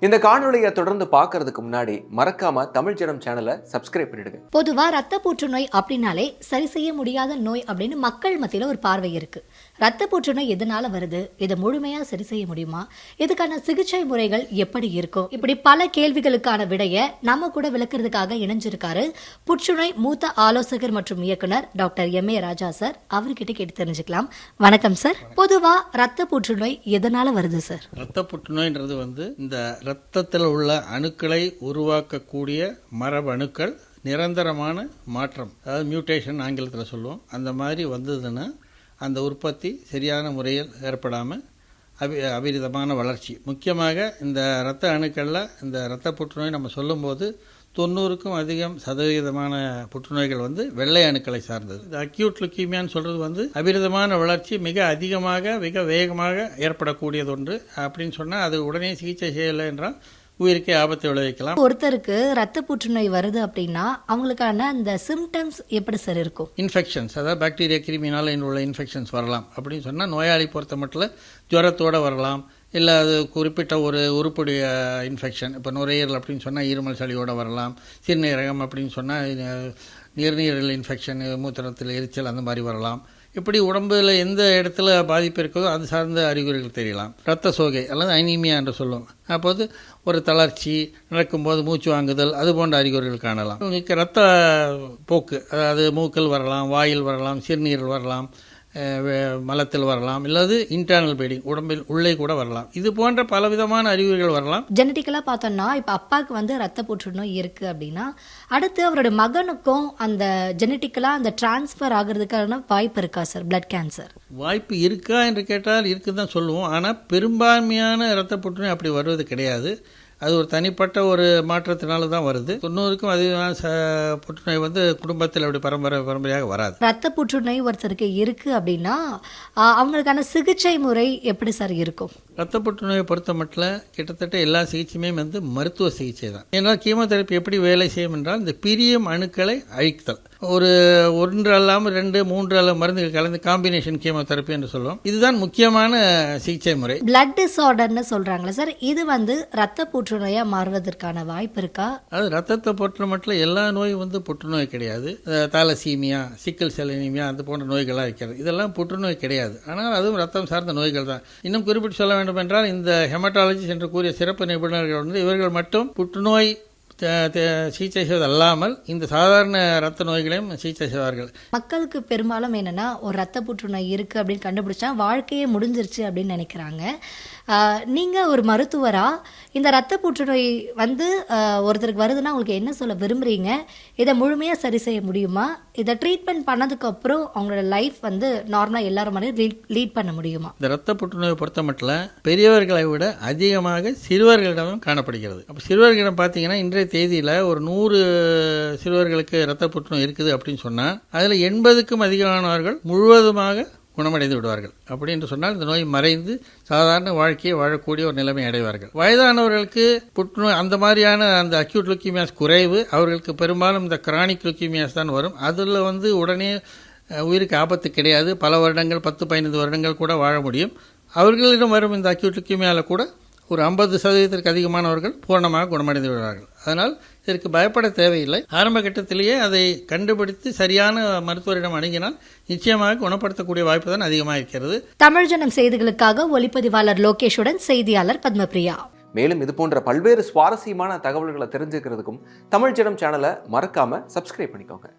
இந்த காணொளியை தொடர்ந்து பார்க்கறதுக்கு முன்னாடி மறக்காம தமிழ் ஜனம் சேனலை சப்ஸ்கிரைப் பண்ணிடுங்க. பொதுவா ரத்த புற்றுநோய் அப்படின்னாலே சரி செய்ய முடியாத நோய் அப்படின்னு மக்கள் மத்தியில ஒரு பார்வை இருக்கு. ரத்த புற்றுநோய் எதனால வருது, இதை முழுமையா சரி செய்ய முடியுமா, இதுக்கான சிகிச்சை முறைகள் எப்படி இருக்கும், இப்படி பல கேள்விகளுக்கான விடைய நம்ம கூட விளக்குறதுக்காக இணைஞ்சிருக்காரு புற்றுநோய் மூத்த ஆலோசகர் மற்றும் இயக்குனர் டாக்டர் M.A. ராஜா சார். அவர்கிட்ட கேட்டு தெரிஞ்சுக்கலாம். வணக்கம் சார். பொதுவா ரத்த புற்றுநோய் எதனால வருது சார்? ரத்த புற்றுநோய்ன்றது இந்த இரத்தத்தில் உள்ள அணுக்களை உருவாக்கக்கூடிய மரபு அணுக்கள் நிரந்தரமான மாற்றம், அதாவது மியூட்டேஷன் ஆங்கிலத்தில் சொல்லுவோம். அந்த மாதிரி வந்ததுன்னா அந்த உற்பத்தி சரியான முறையில் ஏற்படாமல் அபிரிதமான வளர்ச்சி, முக்கியமாக இந்த இரத்த அணுக்களில் இந்த இரத்த புற்றுநோய் நம்ம சொல்லும்போது 90க்கும் அதிகம் சதவீதமான புற்றுநோய்கள் வெள்ளை அணுக்களை சார்ந்தது. இந்த அக்யூட் லுக்கீமியான்னு சொல்கிறது அபிரிதமான வளர்ச்சி மிக அதிகமாக மிக வேகமாக ஏற்படக்கூடியது ஒன்று. அப்படின்னு சொன்னால் அது உடனே சிகிச்சை செய்யலை என்றால் உயிருக்கே ஆபத்தை விளைவிக்கலாம். ஒருத்தருக்கு ரத்த புற்றுநோய் வருது அப்படின்னா அவங்களுக்கான அந்த சிம்டம்ஸ் எப்படி சார் இருக்கும்? இன்ஃபெக்ஷன்ஸ், அதாவது பாக்டீரியா கிருமினால உள்ள இன்ஃபெக்ஷன்ஸ் வரலாம். அப்படின்னு சொன்னால் நோயாளி பொறுத்த மட்டும் ஜுரத்தோடு வரலாம், இல்லை அது குறிப்பிட்ட ஒரு உருப்புடைய இன்ஃபெக்ஷன், இப்போ நுரையீரல் அப்படின்னு சொன்னால் இருமல் சளியோடு வரலாம், சிறுநீரகம் அப்படின்னு சொன்னால் நீர்நீரல் இன்ஃபெக்ஷன், மூத்திரத்தில் எரிச்சல் அந்த மாதிரி வரலாம். இப்படி உடம்புல எந்த இடத்துல பாதிப்பு இருக்கதோ அது சார்ந்த அறிகுறிகள் தெரியலாம். இரத்த சோகை அல்லது அனீமியா என்று சொல்லுவோம். அப்போது ஒரு தளர்ச்சி, நடக்கும்போது மூச்சு வாங்குதல், அது போன்ற அறிகுறிகள் காணலாம். உங்களுக்கு இரத்த போக்கு, அதாவது மூக்கில் வரலாம், வாயில் வரலாம், சிறுநீரில் வரலாம், மலத்தில் வரலாம், இல்லாது இன்டர்னல் ப்ளீடிங் உடம்பில் உள்ளே கூட வரலாம். இது போன்ற பலவிதமான அறிகுறிகள் வரலாம். ஜெனட்டிக்கலா பார்த்தோம்னா இப்போ அப்பாவுக்கு ரத்த புற்றுநோய் இருக்கு அப்படின்னா அடுத்து அவரோட மகனுக்கும் அந்த ஜெனட்டிக்கலா அந்த டிரான்ஸ்ஃபர் ஆகிறதுக்கான வாய்ப்பு இருக்கா சார்? பிளட் கேன்சர் வாய்ப்பு இருக்கா என்று கேட்டால் இருக்குன்னு தான் சொல்லுவோம். ஆனால் பெரும்பான்மையான இரத்த புற்றுநோய் அப்படி வருவது கிடையாது. அது ஒரு தனிப்பட்ட ஒரு மாற்றத்தினால தான் வருது. 90க்கும் அதிகமான புற்றுநோய் குடும்பத்தில் அப்படி பரம்பரையாக வராது. ரத்த புற்றுநோய் ஒருத்தருக்கு இருக்கு அப்படின்னா அவங்களுக்கான சிகிச்சை முறை எப்படி சார் இருக்கும்? ரத்த புற்றுநோயை பொறுத்த மட்டும் கிட்டத்தட்ட எல்லா சிகிச்சையுமே மருத்துவ சிகிச்சை தான். ஏன்னா கீமோதெரப்பி எப்படி வேலை செய்யும் என்றால் இந்த பிரியும் அணுக்களை அழித்தல், ஒரு 1 அல்லாமல் 2, 3 அல்ல மருந்துகள் கலந்து காம்பினேஷன் கீமோதெரப்பி என்று சொல்லுவோம். இதுதான் முக்கியமான சிகிச்சை முறை. பிளட் டிஸார்டர்னு சொல்றாங்களா சார், இது ரத்த புற்றுநோயா மாறுவதற்கான வாய்ப்பு இருக்கா? அது ரத்தத்தை பொறுத்த மட்டும் எல்லா நோயும் புற்றுநோய் கிடையாது. தாலசீமியா, சிக்கல் செல் அனீமியா அது போன்ற நோய்களாக இருக்கிறது. இதெல்லாம் புற்றுநோய் கிடையாது. ஆனால் அதுவும் ரத்தம் சார்ந்த நோய்கள் தான். இன்னும் குறிப்பிட்டு சொல்ல வேண்டும் என்றால் இந்த ஹெமட்டாலஜிஸ்ட் என்று கூறிய சிறப்பு நிபுணர்கள் இவர்கள் மட்டும் புற்றுநோய் சிகிச்சை செய்வது அல்லாமல் இந்த சாதாரண ரத்த நோய்களையும் சிகிச்சை செய்வார்கள். மக்களுக்கு பெரும்பாலும் என்னன்னா ஒரு ரத்த புற்றுநோய் இருக்கு அப்படின்னு கண்டுபிடிச்சா வாழ்க்கையே முடிஞ்சிருச்சு அப்படின்னு நினைக்கிறாங்க. நீங்க ஒரு மருத்துவரா இந்த ரத்த புற்றுநோய் ஒருத்தருக்கு வருதுன்னா உங்களுக்கு என்ன சொல்ல விரும்புறீங்க? இதை முழுமையா சரி செய்ய முடியுமா? இதை ட்ரீட்மெண்ட் பண்ணதுக்கு அப்புறம் அவங்களோட லைஃப் நார்மலா எல்லாரும் மாதிரி லீட் பண்ண முடியுமா? இந்த ரத்த புற்றுநோயை பொறுத்த மட்டும் பெரியவர்களை விட அதிகமாக சிறுவர்களிடமும் காணப்படுகிறது. அப்போ சிறுவர்களிடம் பார்த்தீங்கன்னா இன்றைய தேதியில் ஒரு 100 சிறுவர்களுக்கு ரத்த புற்றுநோய் இருக்குது அப்படின்னு சொன்னால் அதில் 80க்கும் அதிகமானவர்கள் முழுவதுமாக குணமடைந்து விடுவார்கள். அப்படி என்று சொன்னால் இந்த நோய் மறைந்து சாதாரண வாழ்க்கையை வாழக்கூடிய ஒரு நிலைமை அடைவார்கள். வயதானவர்களுக்கு புற்றுநோய் அந்த மாதிரியான அந்த அக்யூட் லுக்கீமியாஸ் குறைவு. அவர்களுக்கு பெரும்பாலும் இந்த கிரானிக் லுக்கீமியாஸ் தான் வரும். அதில் உடனே உயிருக்கு ஆபத்து கிடையாது. பல வருடங்கள் 10-15 வருடங்கள் கூட வாழ முடியும். அவர்களிடம் வரும் இந்த அக்யூட் லுக்கீமியாவில் கூட ஒரு 50% அதிகமானவர்கள் பூர்ணமாக குணமடைந்து விடுவார்கள். அதனால் இதற்கு பயப்பட தேவையில்லை. ஆரம்ப கட்டத்திலேயே அதை கண்டுபிடித்து சரியான மருத்துவரிடம் அணுகினால் நிச்சயமாக குணப்படுத்தக்கூடிய வாய்ப்பு தான் அதிகமாக இருக்கிறது. தமிழ் ஜனம் செய்திகளுக்காக ஒளிப்பதிவாளர் லோகேஷுடன் செய்தியாளர் பத்மபிரியா. மேலும் இது போன்ற பல்வேறு சுவாரஸ்யமான தகவல்களை தெரிஞ்சுக்கிறதுக்கும் தமிழ் ஜனம் சேனலை மறக்காம சப்ஸ்கிரைப் பண்ணிக்கோங்க.